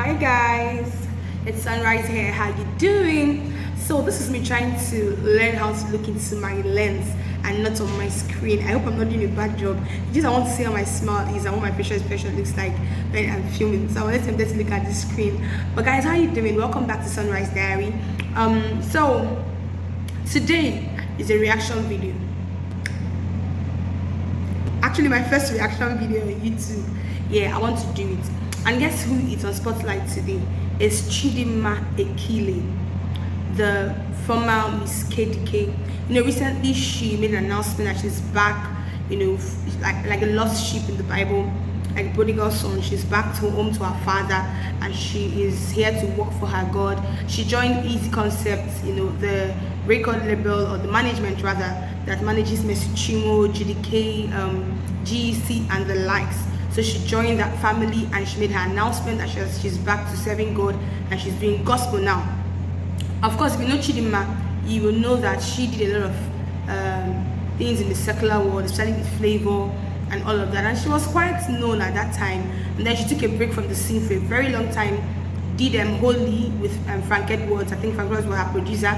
Hi guys, it's Sunrise here. How you doing? So this is me trying to learn how to look into my lens and not on my screen. I hope I'm not doing a bad job. Just I want to see how my smile is and what my facial expression looks like when I'm filming. So I want them to look at the screen. But guys, how you doing? Welcome back to Sunrise Diary. So today is a reaction video. Actually, my first reaction video on YouTube. Yeah, I want to do it. And guess who is on spotlight today? Is Chidinma Ekile, the former Miss Kedike. Recently she made an announcement that she's back. Like a lost sheep in the Bible, like prodigal son. She's back to home to her father, and she is here to work for her God. She joined Eezee Concepts, the record label, or the management rather, that manages Mummy G.O, kedike, GEC and the likes. So she joined that family and she made her announcement that she's back to serving God and she's doing gospel now. Of course, if you know Chidimma, you will know that she did a lot of things in the secular world, especially with flavor and all of that. And she was quite known at that time. And then she took a break from the scene for a very long time, did Holy with Frank Edwards. I think Frank Edwards was her producer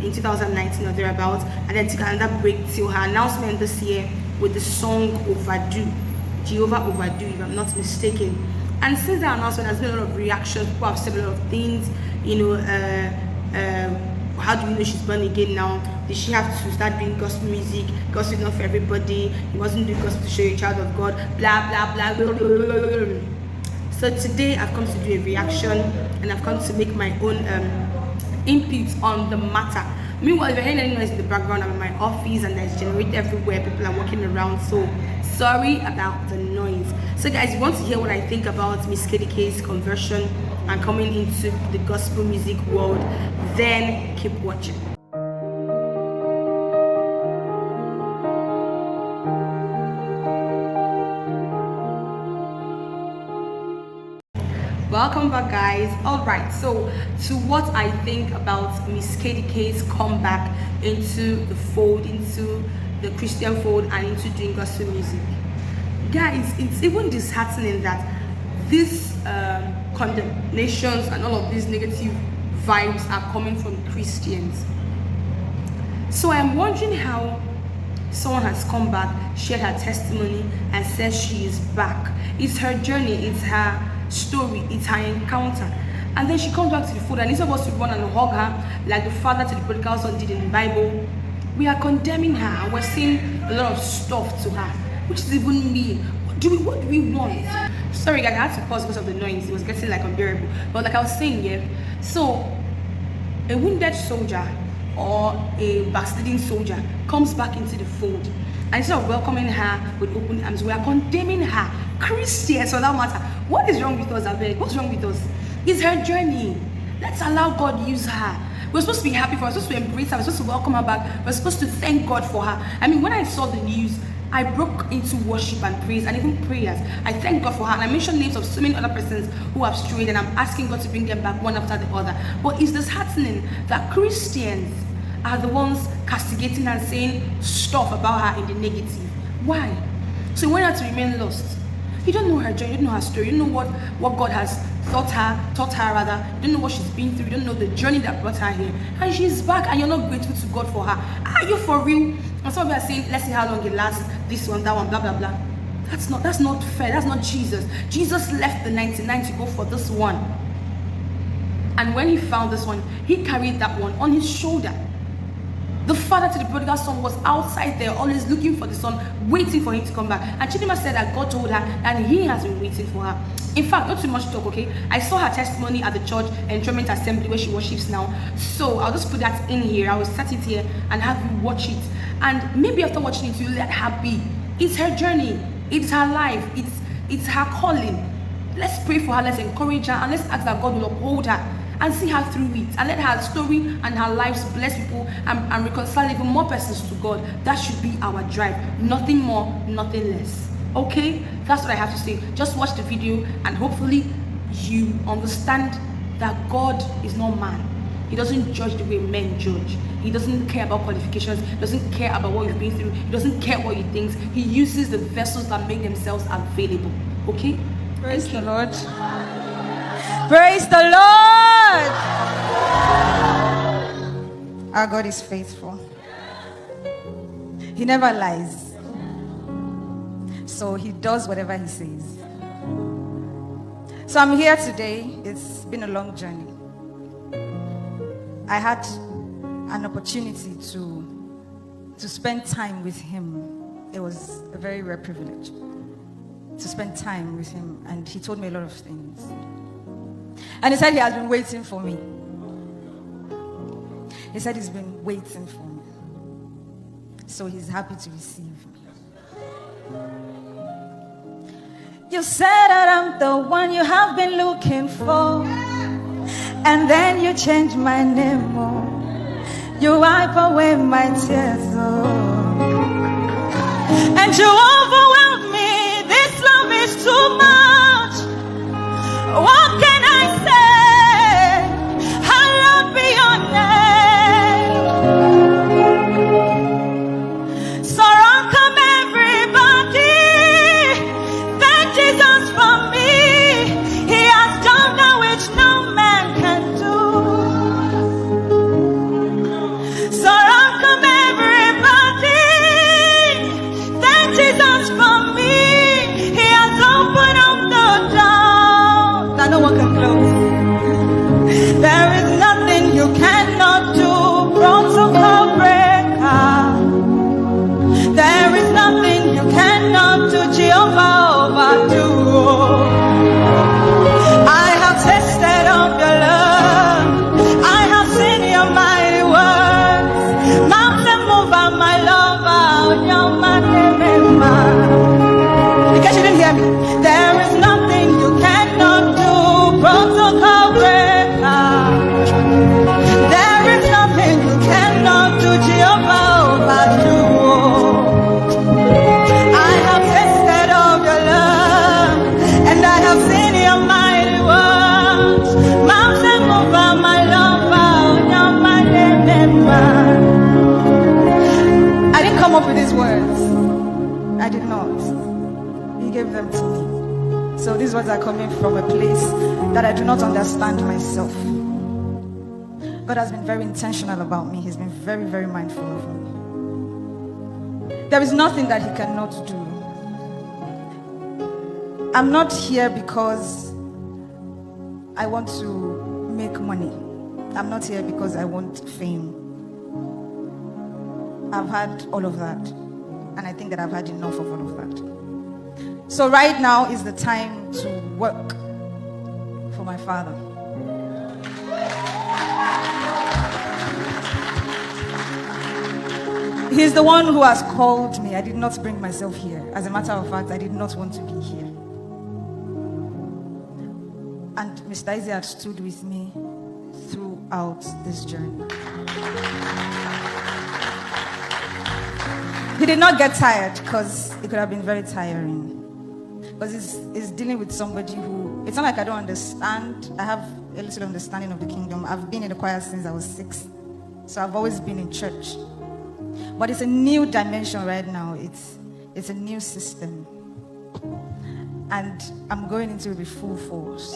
in 2019 or thereabouts. And then took another break till her announcement this year with the song Overdue. Jehovah Overdue, if I'm not mistaken. And since that announcement, there's been a lot of reactions. People have said a lot of things. How do we know she's born again now? Did she have to start doing gospel music? Gospel is not for everybody. You mustn't do gospel to show you're a child of God. Blah blah blah. Blah, blah, blah, blah. So today I've come to do a reaction, and I've come to make my own input on the matter. Meanwhile, if you're hearing any noise in the background, I'm in my office and there's generator everywhere. People are walking around, so sorry about the noise. So guys, you want to hear what I think about Miss Kedike's conversion and coming into the gospel music world, then keep watching. Welcome back guys. Alright, so to what I think about Miss Kedike's comeback into the fold, into the Christian fold, and into doing gospel music. Guys, it's even disheartening that these condemnations and all of these negative vibes are coming from Christians. So I'm wondering how someone has come back, shared her testimony, and says she is back. It's her journey, it's her story, it's her encounter, and then she comes back to the fold, and instead of us to run and hug her like the father to the prodigal son did in the Bible, we are condemning her and we're saying a lot of stuff to her, which is even mean. What do we want? Sorry guys, I had to pause because of the noise. It was getting like unbearable. But like I was saying, yeah, so a wounded soldier or a backsliding soldier comes back into the fold, and instead of welcoming her with open arms, we are condemning her. Christians, for that matter. What is wrong with us, Abeg? What's wrong with us? It's her journey. Let's allow God use her. We're supposed to be happy for her. We're supposed to embrace her. We're supposed to welcome her back. We're supposed to thank God for her. I mean, when I saw the news, I broke into worship and praise and even prayers. I thank God for her, and I mentioned names of so many other persons who have strayed, and I'm asking God to bring them back one after the other. But it's disheartening that Christians are the ones castigating and saying stuff about her in the negative. Why? So you want her to remain lost. You don't know her journey, you don't know her story, you don't know what God has taught her rather. You don't know what she's been through, you don't know the journey that brought her here. And she's back and you're not grateful to God for her. Are you for real? And some of you are saying, let's see how long it lasts, this one, that one, blah, blah, blah. That's not fair, that's not Jesus. Jesus left the 99 to go for this one. And when he found this one, he carried that one on his shoulder. The father to the prodigal son was outside there, always looking for the son, waiting for him to come back. And Chidimma said that God told her that he has been waiting for her. In fact, not too much talk, okay? I saw her testimony at the church enthronement assembly where she worships now. So I'll just put that in here. I will start it here and have you watch it. And maybe after watching it, you let her be. It's her journey. It's her life. It's her calling. Let's pray for her. Let's encourage her. And let's ask that God will uphold her and see her through it, and let her story and her lives bless people and reconcile even more persons to God. That should be our drive. Nothing more, nothing less. Okay, that's what I have to say. Just watch the video and hopefully you understand that God is not man. He doesn't judge the way men judge. He doesn't care about qualifications. He doesn't care about what you've been through. He doesn't care what you think. He uses the vessels that make themselves available. Okay? Praise the Lord. Praise the Lord. Our God is faithful. He never lies. So he does whatever he says. So I'm here today. It's been a long journey. I had an opportunity to spend time with him. It was a very rare privilege to spend time with him, and he told me a lot of things. And he said he has been waiting for me. He said he's been waiting for me. So he's happy to receive me. You said that I'm the one you have been looking for, and then you changed my name, oh. You wipe away my tears, oh. And you overwhelm me. This love is too much. What can I say? Hallowed be your name. Sorrow come everybody. Thank Jesus for me. He has done that which no man can do. Sorrow come everybody. Thank Jesus for me. He has opened up the door that no one can close. There is nothing you cannot do. Protocol breaker. There is nothing you cannot do. Jehovah overdo. I have tasted of your love. I have seen your mighty works. Mountain mover, my lover, your man. In case you didn't hear me, there is nothing you cannot do. Protocol breaker. There is nothing you cannot do. Jehovah overdo. I have tasted of your love, and I have seen your mighty works. Mountain mover, my lover, your mighty name. I didn't come up with these words. I did not. He gave them to me. So these words are coming from a place that I do not understand myself. God has been very intentional about me. He's been very, very mindful of me. There is nothing that he cannot do. I'm not here because I want to make money. I'm not here because I want fame. I've had all of that, and I think that I've had enough of all of that. So right now is the time to work for my Father. He's the one who has called me. I did not bring myself here. As a matter of fact, I did not want to be here. And Mr. Eezee had stood with me throughout this journey. He did not get tired, because it could have been very tiring. Because he's dealing with somebody who, it's not like I don't understand. I have a little understanding of the kingdom. I've been in the choir since I was 6. So I've always been in church. But it's a new dimension right now. It's a new system. And I'm going into it with full force.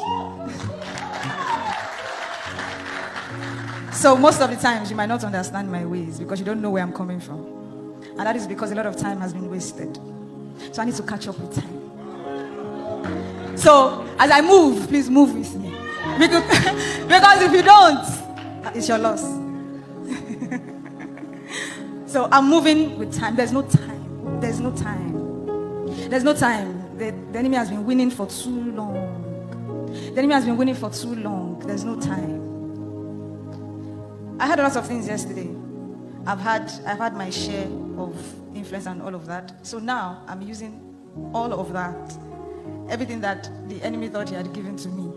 So most of the times you might not understand my ways because you don't know where I'm coming from. And that is because a lot of time has been wasted. So I need to catch up with time. So as I move, please move with me. Because if you don't, it's your loss. So I'm moving with time. There's no time. There's no time. There's no time. The enemy has been winning for too long. The enemy has been winning for too long. There's no time. I had a lot of things yesterday. I've had my share of influence and all of that. So now I'm using all of that. Everything that the enemy thought he had given to me,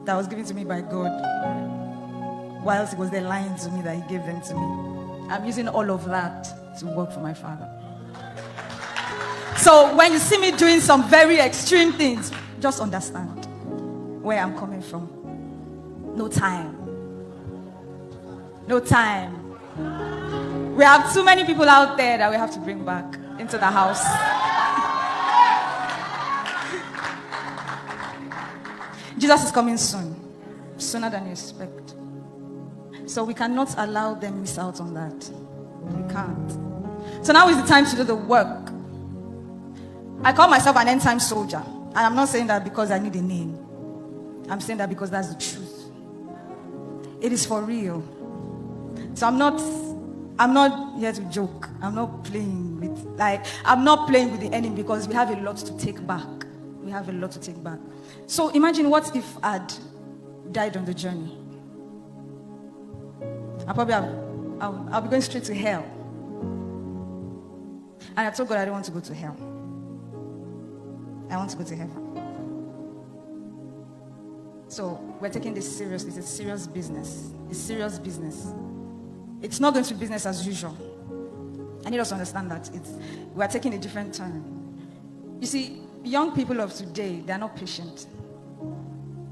that was given to me by God, whilst he was there lying to me that he gave them to me. I'm using all of that to work for my Father. So when you see me doing some very extreme things, just understand where I'm coming from. No time. No time. We have too many people out there that we have to bring back into the house. Jesus is coming soon. sooner than you expect. So we cannot allow them miss out on that. We can't. So now is the time to do the work. I call myself an end-time soldier. And I'm not saying that because I need a name. I'm saying that because that's the truth. It is for real. So I'm not here to joke. I'm not playing with the enemy, because we have a lot to take back. We have a lot to take back. So imagine, what if I'd died on the journey? I'll be going straight to hell. And I told God I don't want to go to hell. I want to go to heaven. So we're taking this seriously. It's a serious business. It's serious business. It's not going to be business as usual. I need us to understand that we're taking a different turn. You see, young people of today, they're not patient.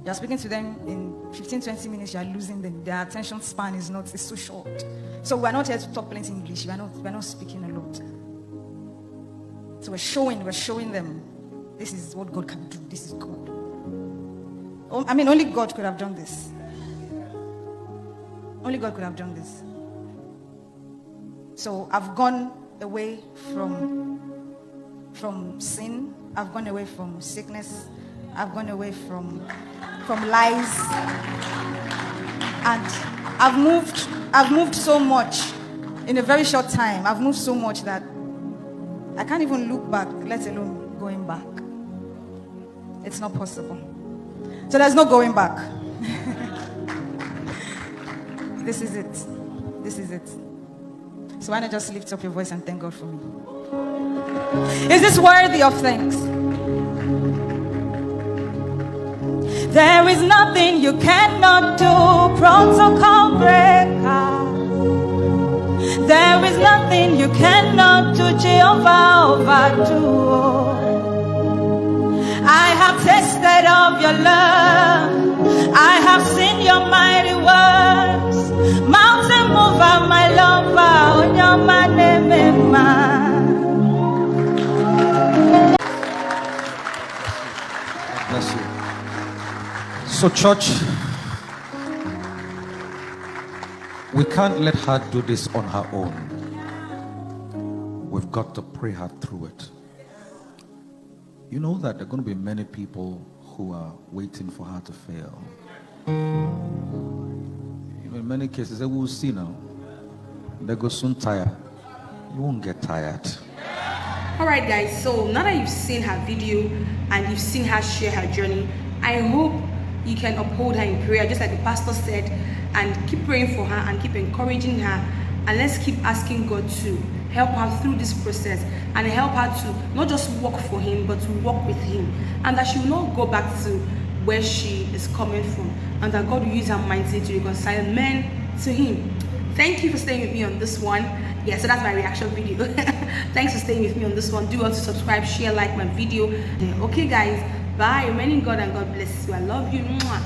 You're speaking to them in 15-20 minutes, you're losing them. Their attention span is so short. So we're not here to talk plenty English. We're not speaking a lot. So we're showing them this is what God can do. This is God. Only God could have done this. Only God could have done this. So I've gone away from sin. I've gone away from sickness. I've gone away from lies. And I've moved so much in a very short time. I've moved so much that I can't even look back, let alone going back. It's not possible. So there's no going back. This is it. This is it. So why not just lift up your voice and thank God for me? Is this worthy of thanks? There is nothing you cannot do, protocol breaker. There is nothing you cannot do, Jehovah overdo. I have tasted of your love. I have seen your mighty works. Mountain mover, my lover, on your Bless you. So, church, we can't let her do this on her own. We've got to pray her through it. You know that there are going to be many people who are waiting for her to fail. In many cases, they will see now. They go soon tired. You won't get tired. Alright guys, so now that you've seen her video and you've seen her share her journey, I hope you can uphold her in prayer, just like the pastor said, and keep praying for her and keep encouraging her, and let's keep asking God to help her through this process and help her to not just work for him but to walk with him, and that she will not go back to where she is coming from, and that God will use her mindset to reconcile men to him. Thank you for staying with me on this one. Yeah, so that's my reaction video. Thanks for staying with me on this one. Do want to subscribe, share, like my video. Okay guys, bye. Remaining God, and God bless you. I love you. Mwah.